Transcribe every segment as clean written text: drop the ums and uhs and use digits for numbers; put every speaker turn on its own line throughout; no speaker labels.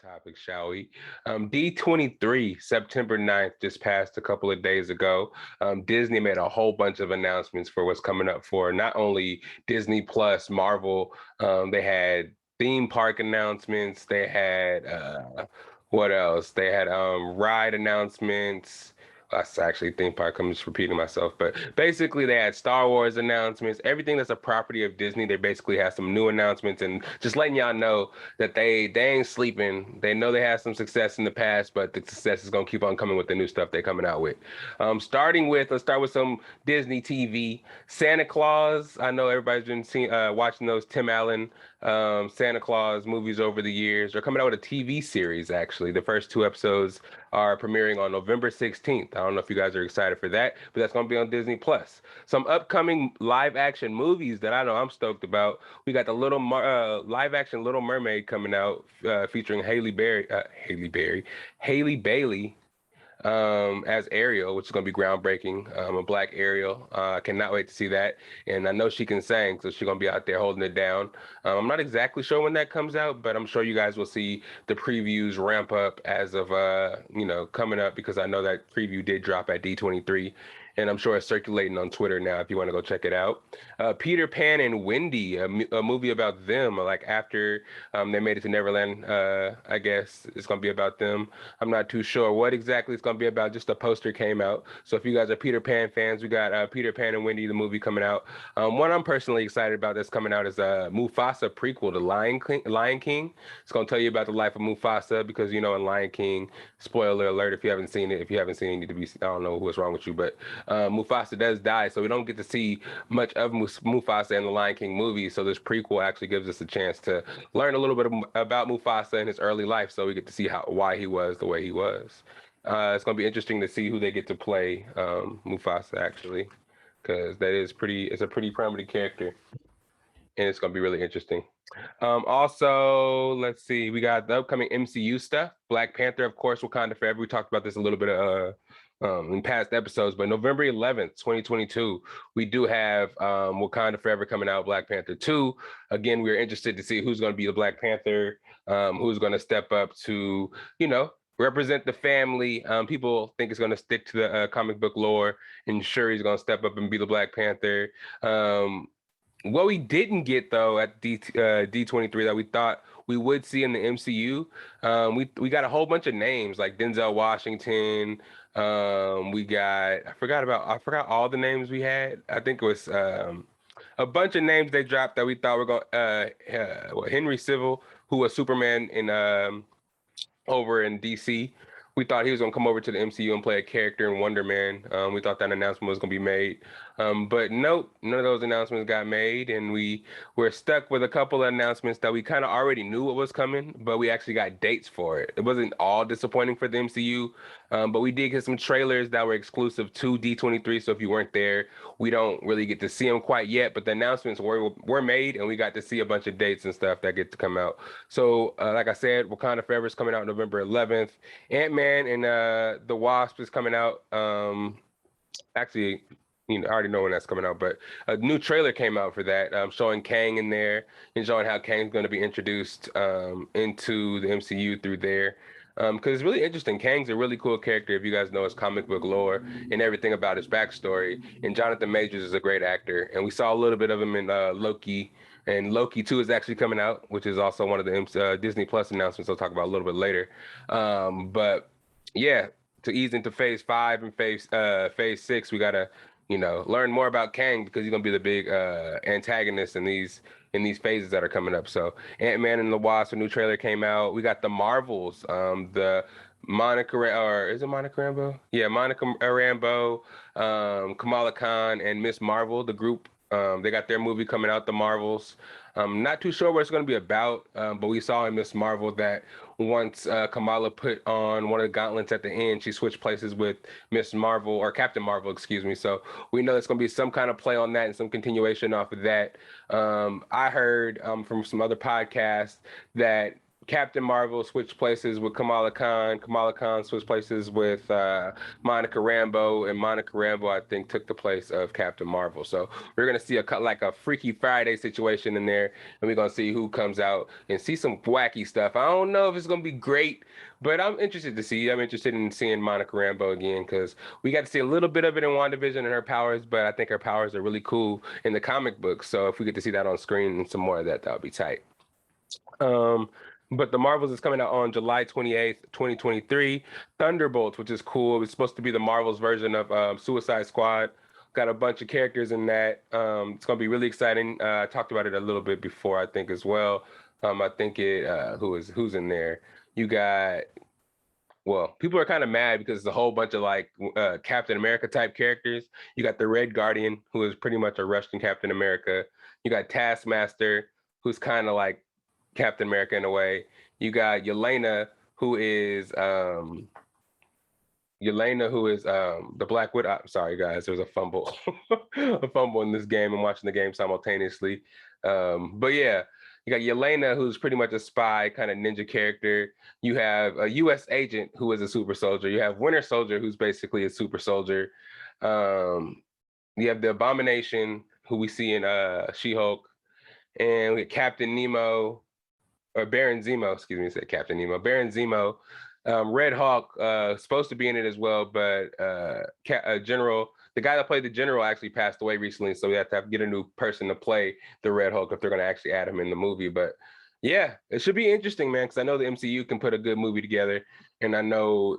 topic, shall we? D23, September 9th, just passed a couple of days ago. Disney made a whole bunch of announcements for what's coming up for not only Disney Plus, Marvel, they had theme park announcements, they had what else? They had ride announcements. That's actually theme park. I'm just repeating myself, but basically they had Star Wars announcements. Everything that's a property of Disney, they basically have some new announcements and just letting y'all know that they ain't sleeping. They know they had some success in the past, but the success is gonna keep on coming with the new stuff they're coming out with. Let's start with some Disney TV. Santa Claus. I know everybody's been seeing watching those Tim Allen Santa Claus movies over the years. They're coming out with a TV series actually. The first two episodes are premiering on November 16th. I don't know if you guys are excited for that, but that's going to be on Disney Plus. Some upcoming live action movies that I know I'm stoked about. We got the live action Little Mermaid coming out, featuring Haley Bailey as Ariel, which is going to be groundbreaking. A black Ariel. I cannot wait to see that. And I know she can sing, so she's going to be out there holding it down. I'm not exactly sure when that comes out, but I'm sure you guys will see the previews ramp up as of coming up, because I know that preview did drop at D23. And I'm sure it's circulating on Twitter now if you want to go check it out. Peter Pan and Wendy, a movie about them, like after they made it to Neverland. I guess it's going to be about them. I'm not too sure what exactly it's going to be about. Just a poster came out. So if you guys are Peter Pan fans, we got Peter Pan and Wendy, the movie coming out. One I'm personally excited about that's coming out is a Mufasa prequel to Lion King. It's going to tell you about the life of Mufasa because, you know, in Lion King, spoiler alert if you haven't seen it. If you haven't seen it, you need to be, I don't know what's wrong with you, but Mufasa does die. So we don't get to see much of Mufasa in the Lion King movie. So this prequel actually gives us a chance to learn a little bit about Mufasa and his early life. So we get to see why he was the way he was. It's going to be interesting to see who they get to play Mufasa actually, because it's a pretty prominent character, and it's going to be really interesting. Also, let's see, we got the upcoming MCU stuff. Black Panther, of course, Wakanda Forever. We talked about this a little bit in past episodes, but November 11th, 2022, we do have Wakanda Forever coming out, Black Panther 2. Again, we're interested to see who's going to be the Black Panther, who's going to step up to, represent the family. People think it's going to stick to the comic book lore, and Shuri's going to step up and be the Black Panther. What we didn't get though at D23 that we thought we would see in the MCU, we got a whole bunch of names like Denzel Washington. I forgot all the names we had. I think it was a bunch of names they dropped that we thought were going. Henry Civil, who was Superman in over in DC. We thought he was going to come over to the MCU and play a character in Wonder Man. We thought that announcement was going to be made. But nope, none of those announcements got made. And we were stuck with a couple of announcements that we kind of already knew what was coming, but we actually got dates for it. It wasn't all disappointing for the MCU, but we did get some trailers that were exclusive to D23. So if you weren't there, we don't really get to see them quite yet. But the announcements were made, and we got to see a bunch of dates and stuff that get to come out. So like I said, Wakanda Forever is coming out November 11th. Ant-Man and the Wasp is coming out. Actually, I already know when that's coming out, but a new trailer came out for that, showing Kang in there and showing how Kang's going to be introduced into the MCU through there. Because it's really interesting. Kang's a really cool character if you guys know his comic book lore and everything about his backstory. And Jonathan Majors is a great actor. And we saw a little bit of him in Loki. And Loki 2 is actually coming out, which is also one of the Disney Plus announcements I'll talk about a little bit later. But yeah, to ease into phase 5 and phase 6, we gotta, learn more about Kang because he's gonna be the big antagonist in these phases that are coming up. So Ant-Man and the Wasp, a new trailer came out. We got the Marvels, the or is it Monica Rambeau? Yeah, Monica Rambeau, Kamala Khan, and Miss Marvel, the group. They got their movie coming out, The Marvels. Not too sure what it's going to be about, but we saw in Miss Marvel that once Kamala put on one of the gauntlets at the end, she switched places with Miss Marvel, or Captain Marvel, excuse me. So we know it's going to be some kind of play on that and some continuation off of that. I heard from some other podcasts that Captain Marvel switched places with Kamala Khan. Kamala Khan switched places with Monica Rambeau, and Monica Rambeau, I think, took the place of Captain Marvel. So we're gonna see like a Freaky Friday situation in there, and we're gonna see who comes out and see some wacky stuff. I don't know if it's gonna be great, but I'm interested to see. I'm interested in seeing Monica Rambeau again because we got to see a little bit of it in WandaVision and her powers, but I think her powers are really cool in the comic books. So if we get to see that on screen and some more of that, that would be tight. Um, but the Marvels is coming out on July 28th, 2023. Thunderbolts, which is cool. It's supposed to be the Marvels version of Suicide Squad. Got a bunch of characters in that. It's gonna be really exciting. I talked about it a little bit before, I think, as well. I think who's in there? You got, well, people are kind of mad because it's a whole bunch of like Captain America type characters. You got the Red Guardian, who is pretty much a Russian Captain America. You got Taskmaster, who's kind of like Captain America in a way. You got Yelena, who is the Black Widow. Sorry guys, there was a fumble, a fumble in this game. I'm watching the game simultaneously. But yeah, you got Yelena, who's pretty much a spy, kind of ninja character. You have a U.S. agent who is a super soldier. You have Winter Soldier, who's basically a super soldier. You have the Abomination, who we see in She-Hulk, and we have Captain Nemo, or Baron Zemo, excuse me, I said Captain Nemo. Baron Zemo, Red Hawk, supposed to be in it as well, but General, the guy that played the General actually passed away recently, so we have to get a new person to play the Red Hulk if they're going to actually add him in the movie. But yeah, it should be interesting, man, because I know the MCU can put a good movie together, and I know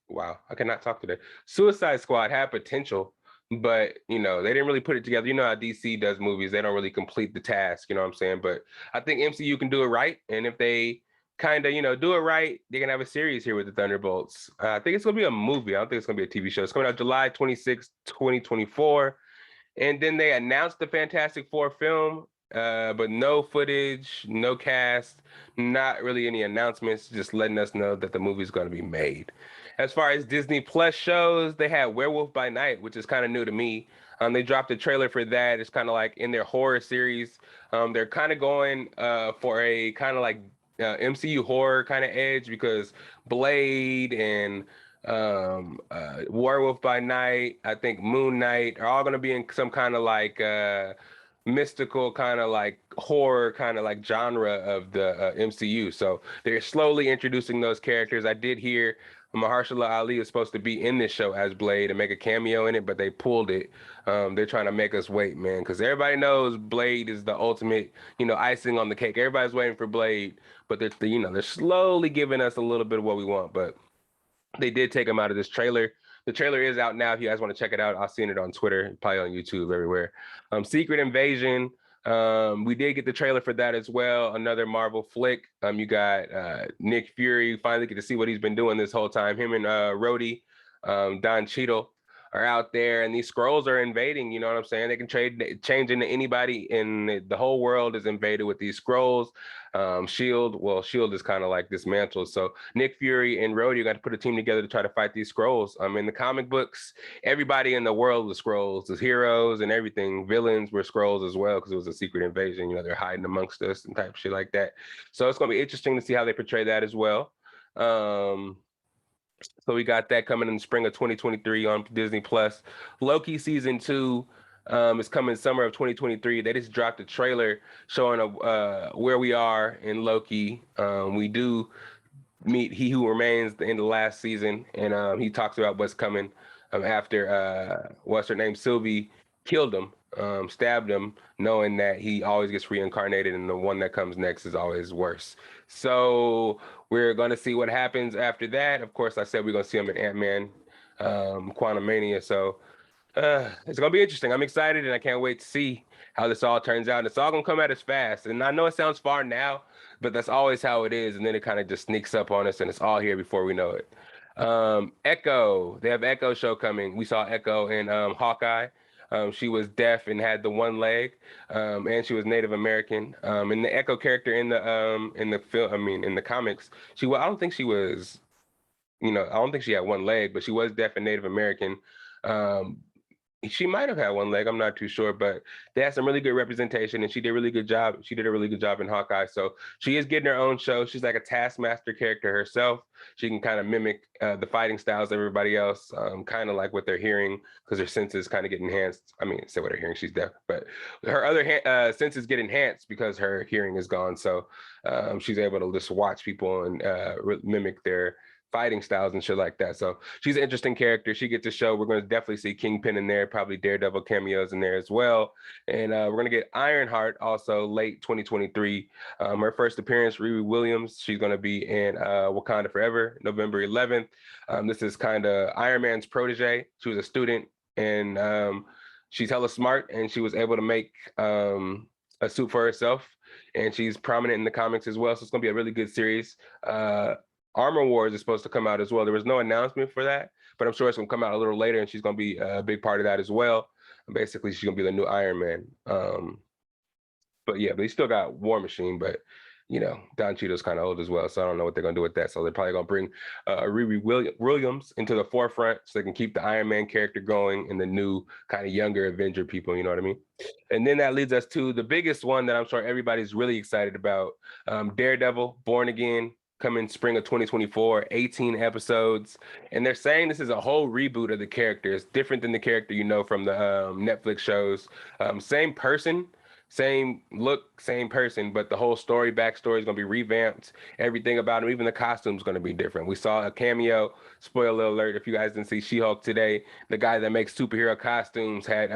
wow, I cannot talk today. Suicide Squad had potential, but they didn't really put it together. You know how DC does movies; they don't really complete the task. You know what I'm saying? But I think MCU can do it right, and if they kind of do it right, they can have a series here with the Thunderbolts. I think it's gonna be a movie. I don't think it's gonna be a TV show. It's coming out July 26, 2024, and then they announced the Fantastic Four film, but no footage, no cast, not really any announcements, just letting us know that the movie's gonna be made. As far as Disney Plus shows, they had Werewolf by Night, which is kind of new to me. They dropped a trailer for that. It's kind of like in their horror series. They're kind of going for a kind of like MCU horror kind of edge because Blade and Werewolf by Night, I think Moon Knight are all going to be in some kind of like mystical kind of like horror kind of like genre of the MCU. So they're slowly introducing those characters. I did hear Mahershala Ali is supposed to be in this show as Blade and make a cameo in it, but they pulled it. They're trying to make us wait, man, because everybody knows Blade is the ultimate, icing on the cake. Everybody's waiting for Blade, but they're slowly giving us a little bit of what we want. But they did take him out of this trailer. The trailer is out now. If you guys want to check it out, I'll see it on Twitter, probably on YouTube, everywhere. Secret Invasion. We did get the trailer for that as well. Another Marvel flick. You got Nick Fury. Finally get to see what he's been doing this whole time. Him and Rhodey, Don Cheadle are out there, and these Skrulls are invading. You know what I'm saying? They can change into anybody, and the whole world is invaded with these Skrulls. Shield is kind of like dismantled. So Nick Fury and Rhodey got to put a team together to try to fight these Skrulls. In the comic books, everybody in the world was Skrulls. The heroes and everything, villains were Skrulls as well because it was a secret invasion. They're hiding amongst us and type shit like that. So it's gonna be interesting to see how they portray that as well. So we got that coming in the spring of 2023 on Disney Plus. Loki season 2 is coming summer of 2023. They just dropped a trailer showing where we are in Loki. We do meet He Who Remains in the last season, and he talks about what's coming after what's her name, Sylvie killed him, stabbed him, knowing that he always gets reincarnated, and the one that comes next is always worse. So we're gonna see what happens after that. Of course, I said we're gonna see him in Ant-Man, Quantumania. So it's gonna be interesting. I'm excited, and I can't wait to see how this all turns out. And it's all gonna come at us fast. And I know it sounds far now, but that's always how it is. And then it kind of just sneaks up on us, and it's all here before we know it. Echo, they have Echo show coming. We saw Echo in Hawkeye. She was deaf and had the one leg, and she was Native American. And the Echo character in the film, in the comics, I don't think she was, I don't think she had one leg, but she was deaf and Native American. She might have had one leg. I'm not too sure, but they had some really good representation, and she did a really good job. She did a really good job in Hawkeye. So she is getting her own show. She's like a Taskmaster character herself. She can kind of mimic the fighting styles of everybody else, kind of like what they're hearing, because her senses kind of get enhanced. I mean, say what they're hearing, she's deaf, but her other senses get enhanced because her hearing is gone. So she's able to just watch people and mimic their fighting styles and shit like that. So she's an interesting character. She gets a show. We're going to definitely see Kingpin in there, probably Daredevil cameos in there as well. And we're going to get Ironheart also late 2023. Her first appearance, Riri Williams. She's going to be in Wakanda Forever, November 11th. This is kind of Iron Man's protege. She was a student, and she's hella smart, and she was able to make a suit for herself. And she's prominent in the comics as well. So it's going to be a really good series. Armor Wars is supposed to come out as well. There was no announcement for that, but I'm sure it's going to come out a little later, and she's going to be a big part of that as well. Basically, she's going to be the new Iron Man. But he still got War Machine, but Don Cheadle's kind of old as well, so I don't know what they're going to do with that. So they're probably going to bring Riri Williams into the forefront so they can keep the Iron Man character going and the new kind of younger Avenger people, you know what I mean? And then that leads us to the biggest one that I'm sure everybody's really excited about, Daredevil, Born Again, coming spring of 2024, 18 episodes. And they're saying this is a whole reboot of the character. It's different than the character from the Netflix shows. Same person, same look, same person, but the whole backstory is going to be revamped. Everything about him, even the costume is going to be different. We saw a cameo, spoiler alert, if you guys didn't see She-Hulk today, the guy that makes superhero costumes had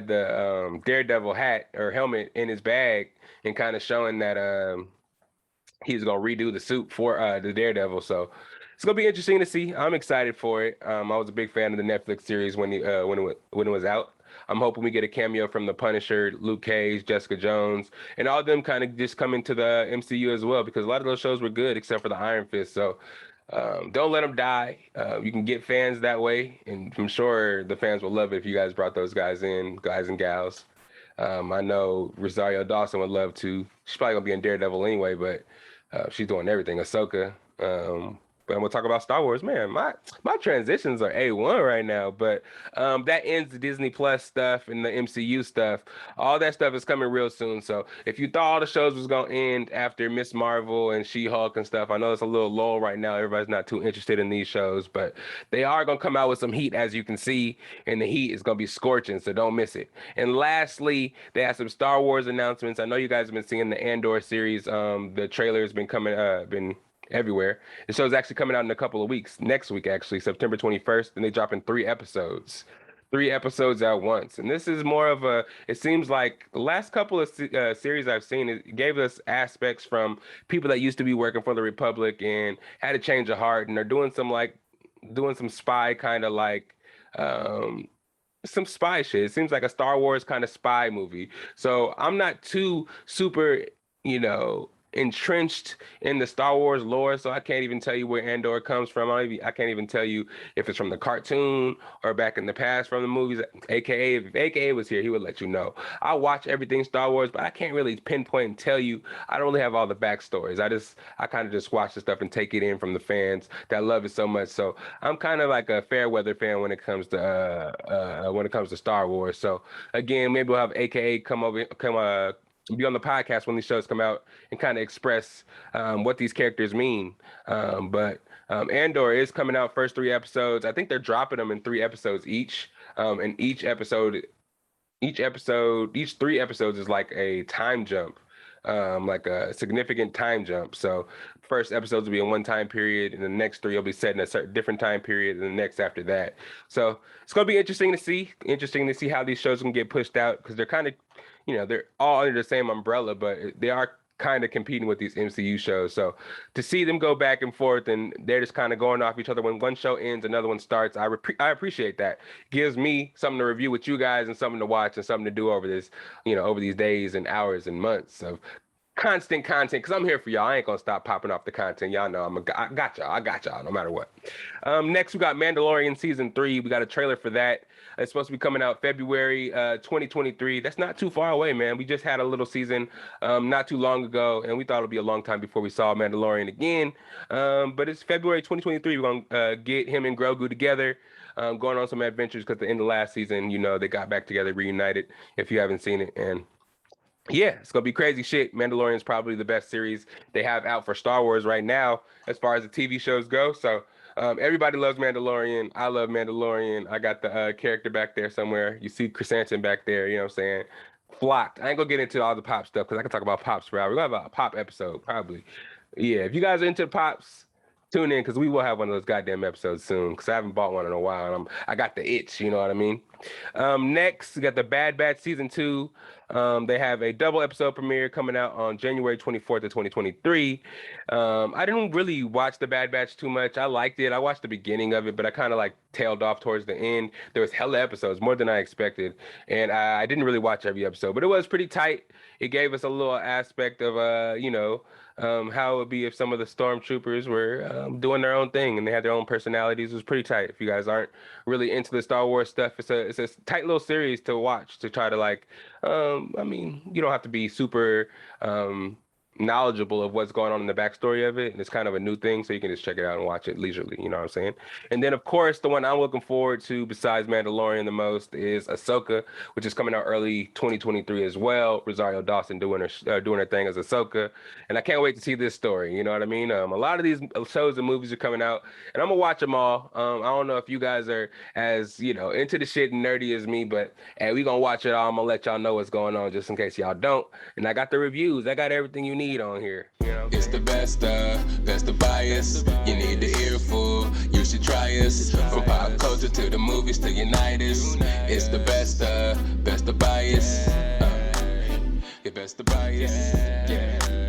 the Daredevil hat or helmet in his bag, and kind of showing that he's gonna redo the suit for the Daredevil. So it's gonna be interesting to see. I'm excited for it. I was a big fan of the Netflix series when it was out. I'm hoping we get a cameo from the Punisher, Luke Cage, Jessica Jones, and all of them kind of just come into the MCU as well, because a lot of those shows were good except for the Iron Fist. So don't let them die. You can get fans that way, and I'm sure the fans will love it if you guys brought those guys and gals. I know Rosario Dawson would love to. She's probably gonna be in Daredevil anyway, but she's doing everything. Ahsoka. But I'm gonna talk about Star Wars. Man, my transitions are A1 right now. But that ends the Disney Plus stuff and the MCU stuff. All that stuff is coming real soon. So if you thought all the shows was gonna end after Miss Marvel and She-Hulk and stuff, I know it's a little lull right now. Everybody's not too interested in these shows, but they are gonna come out with some heat, as you can see, and the heat is gonna be scorching. So don't miss it. And lastly, they have some Star Wars announcements. I know you guys have been seeing the Andor series. The trailer has been been everywhere. The show's actually coming out in a couple of weeks. Next week, actually, September 21st, and they dropping 3 episodes. 3 episodes at once. And this is more of it seems like the last couple of series I've seen, it gave us aspects from people that used to be working for the Republic and had a change of heart, and they're doing some spy kind of like, some spy shit. It seems like a Star Wars kind of spy movie. So I'm not too super, entrenched in the Star Wars lore, so I can't even tell you where Andor comes from. I can't even tell you if it's from the cartoon or back in the past from the movies. AKA, if AKA was here, he would let you know. I watch everything Star Wars, but I can't really pinpoint and tell you. I don't really have all the backstories. I kind of just watch the stuff and take it in from the fans that love it so much. So I'm kind of like a fair weather fan when it comes to Star Wars. So again, maybe we'll have AKA be on the podcast when these shows come out and kind of express what these characters mean. But Andor is coming out first 3 episodes. I think they're dropping them in 3 episodes each. And each 3 episodes is like a time jump, like a significant time jump. So first episodes will be in one time period, and the next 3 will be set in a certain different time period, and the next after that. So it's going to be interesting to see how these shows can get pushed out, because they're kind of, they're all under the same umbrella, but they are kind of competing with these MCU shows. So to see them go back and forth and they're just kind of going off each other, when one show ends, another one starts, I appreciate that. Gives me something to review with you guys and something to watch and something to do over these days and hours and months of constant content, because I'm here for y'all. I ain't gonna stop popping off the content. Y'all know I got y'all no matter what. Next we got Mandalorian season 3. We got a trailer for that. It's supposed to be coming out February 2023. That's not too far away, man. We just had a little season not too long ago, and we thought it'd be a long time before we saw Mandalorian again. But it's February 2023. We're gonna get him and Grogu together. going on some adventures because the end of last season, they got back together, reunited. If you haven't seen it, and yeah, it's gonna be crazy shit. Mandalorian's probably the best series they have out for Star Wars right now, as far as the TV shows go. So everybody loves Mandalorian. I love Mandalorian. I got the character back there somewhere. You see Chrysanthemum back there. You know what I'm saying? Flocked. I ain't gonna get into all the pop stuff because I can talk about pops forever. We're gonna have a pop episode probably. Yeah, if you guys are into pops, tune in because we will have one of those goddamn episodes soon. Because I haven't bought one in a while, and I got the itch. You know what I mean? Next, we got the Bad Batch season 2. They have a double episode premiere coming out on January 24th of 2023. I didn't really watch the Bad Batch too much. I liked it. I watched the beginning of it, but I kind of like tailed off towards the end. There was hella episodes, more than I expected, and I didn't really watch every episode, but it was pretty tight. It gave us a little aspect of how it would be if some of the stormtroopers were doing their own thing and they had their own personalities. It was pretty tight. If you guys aren't really into the Star Wars stuff, it's a tight little series to watch to try to like. You don't have to be super knowledgeable of what's going on in the backstory of it, and it's kind of a new thing, so you can just check it out and watch it leisurely. You know what I'm saying? And then, of course, the one I'm looking forward to besides Mandalorian the most is Ahsoka, which is coming out early 2023 as well. Rosario Dawson doing her thing as Ahsoka, and I can't wait to see this story. You know what I mean? A lot of these shows and movies are coming out, and I'm gonna watch them all. I don't know if you guys are as into the shit and nerdy as me, but hey, we gonna watch it all. I'm gonna let y'all know what's going on just in case y'all don't. And I got the reviews. I got everything you need on here.
It's the best of bias. You need the earful, you should try us. From pop culture to the movies to unite us. It's the best of bias. Your best of bias. Yeah.